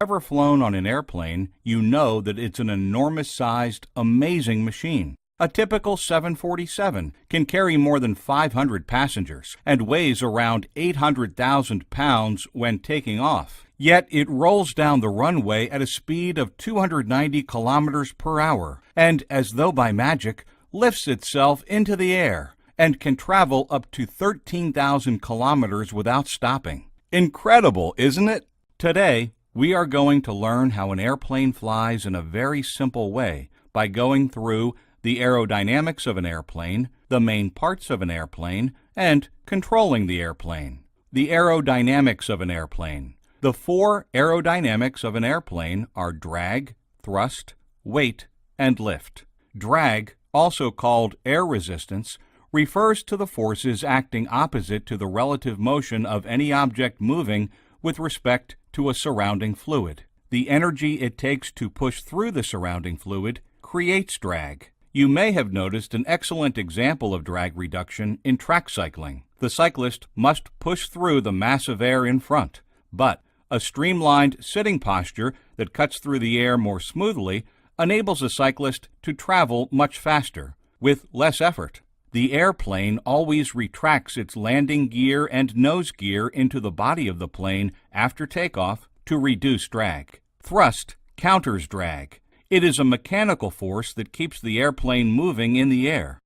Ever flown on an airplane, you know that it's an enormous-sized, amazing machine. A typical 747 can carry more than 500 passengers and weighs around 800,000 pounds when taking off. Yet it rolls down the runway at a speed of 290 kilometers per hour and, as though by magic, lifts itself into the air and can travel up to 13,000 kilometers without stopping. Incredible, isn't it? Today, we are going to learn how an airplane flies in a very simple way by going through the aerodynamics of an airplane, the main parts of an airplane, and controlling the airplane. The aerodynamics of an airplane. The four aerodynamics of an airplane are drag, thrust, weight, and lift. Drag, also called air resistance, refers to the forces acting opposite to the relative motion of any object moving with respect to a surrounding fluid. The energy it takes to push through the surrounding fluid creates drag. You may have noticed an excellent example of drag reduction in track cycling. The cyclist must push through the mass of air in front, but a streamlined sitting posture that cuts through the air more smoothly enables a cyclist to travel much faster, with less effort. The airplane always retracts its landing gear and nose gear into the body of the plane after takeoff to reduce drag. Thrust counters drag. It is a mechanical force that keeps the airplane moving in the air.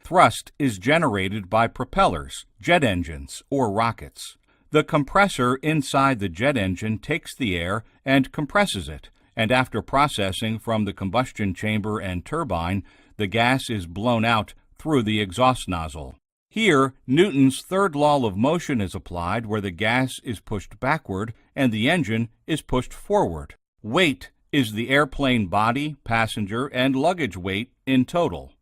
Thrust is generated by propellers, jet engines, or rockets. The compressor inside the jet engine takes the air and compresses it, and after processing from the combustion chamber and turbine, the gas is blown out through the exhaust nozzle. Here, Newton's third law of motion is applied, where the gas is pushed backward and the engine is pushed forward. Weight is the airplane body, passenger, and luggage weight in total.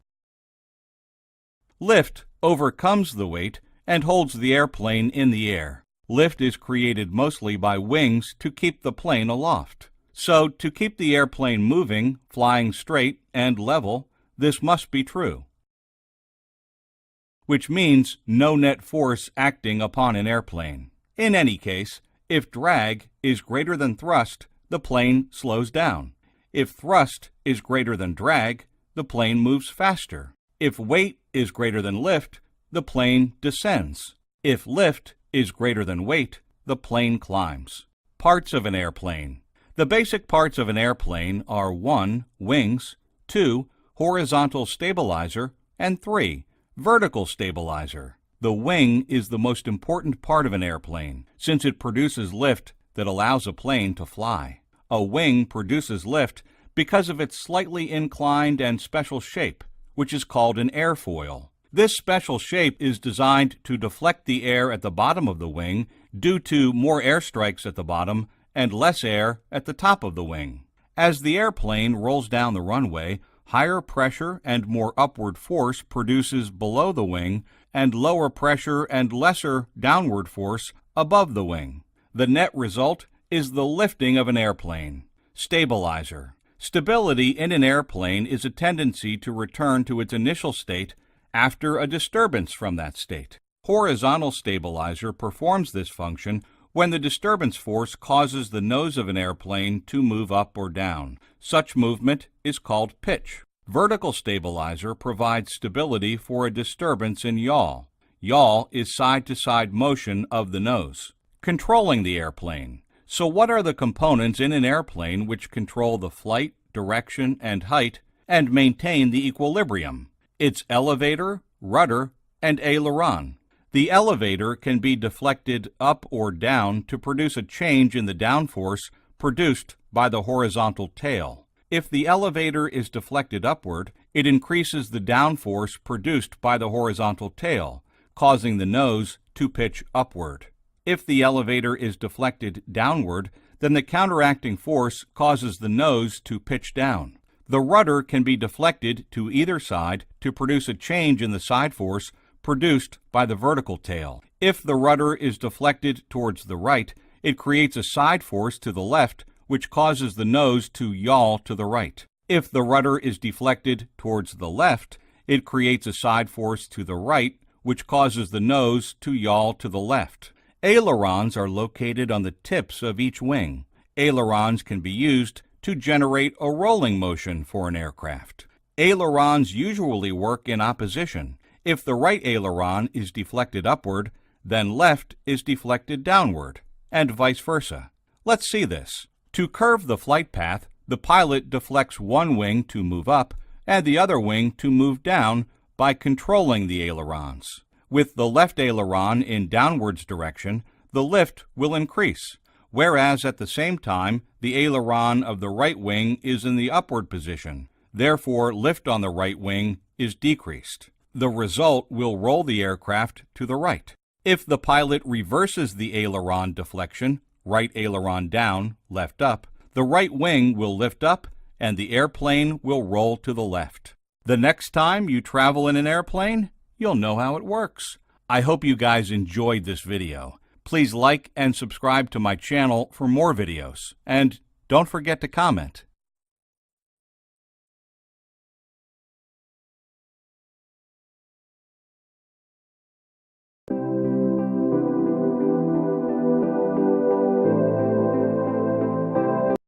Lift overcomes the weight and holds the airplane in the air. Lift is created mostly by wings to keep the plane aloft. So, to keep the airplane moving, flying straight, and level, this must be true. Which means no net force acting upon an airplane. In any case, if drag is greater than thrust, the plane slows down. If thrust is greater than drag, the plane moves faster. If weight is greater than lift, the plane descends. If lift is greater than weight, the plane climbs. Parts of an airplane. The basic parts of an airplane are 1. Wings, 2. Horizontal stabilizer, and 3. Vertical stabilizer. The wing is the most important part of an airplane, since it produces lift that allows a plane to fly. A wing produces lift because of its slightly inclined and special shape, which is called an airfoil. This special shape is designed to deflect the air at the bottom of the wing due to more airstrikes at the bottom and less air at the top of the wing. As the airplane rolls down the runway, higher pressure and more upward force produces below the wing, and lower pressure and lesser downward force above the wing. The net result is the lifting of an airplane. Stabilizer. Stability in an airplane is a tendency to return to its initial state after a disturbance from that state. Horizontal stabilizer performs this function when the disturbance force causes the nose of an airplane to move up or down. Such movement is called pitch. Vertical stabilizer provides stability for a disturbance in yaw. Yaw is side-to-side motion of the nose. Controlling the airplane. So what are the components in an airplane which control the flight, direction, and height, and maintain the equilibrium? It's elevator, rudder, and aileron. The elevator can be deflected up or down to produce a change in the downforce produced by the horizontal tail. If the elevator is deflected upward, it increases the downforce produced by the horizontal tail, causing the nose to pitch upward. If the elevator is deflected downward, then the counteracting force causes the nose to pitch down. The rudder can be deflected to either side to produce a change in the side force produced by the vertical tail. If the rudder is deflected towards the right, it creates a side force to the left, which causes the nose to yaw to the right. If the rudder is deflected towards the left, it creates a side force to the right, which causes the nose to yaw to the left. Ailerons are located on the tips of each wing. Ailerons can be used to generate a rolling motion for an aircraft. Ailerons usually work in opposition. If the right aileron is deflected upward, then left is deflected downward, and vice versa. Let's see this. To curve the flight path, the pilot deflects one wing to move up and the other wing to move down by controlling the ailerons. With the left aileron in downwards direction, the lift will increase, whereas at the same time, the aileron of the right wing is in the upward position. Therefore, lift on the right wing is decreased. The result will roll the aircraft to the right. If the pilot reverses the aileron deflection, right aileron down, left up, the right wing will lift up and the airplane will roll to the left. The next time you travel in an airplane, you'll know how it works. I hope you guys enjoyed this video. Please like and subscribe to my channel for more videos. And don't forget to comment.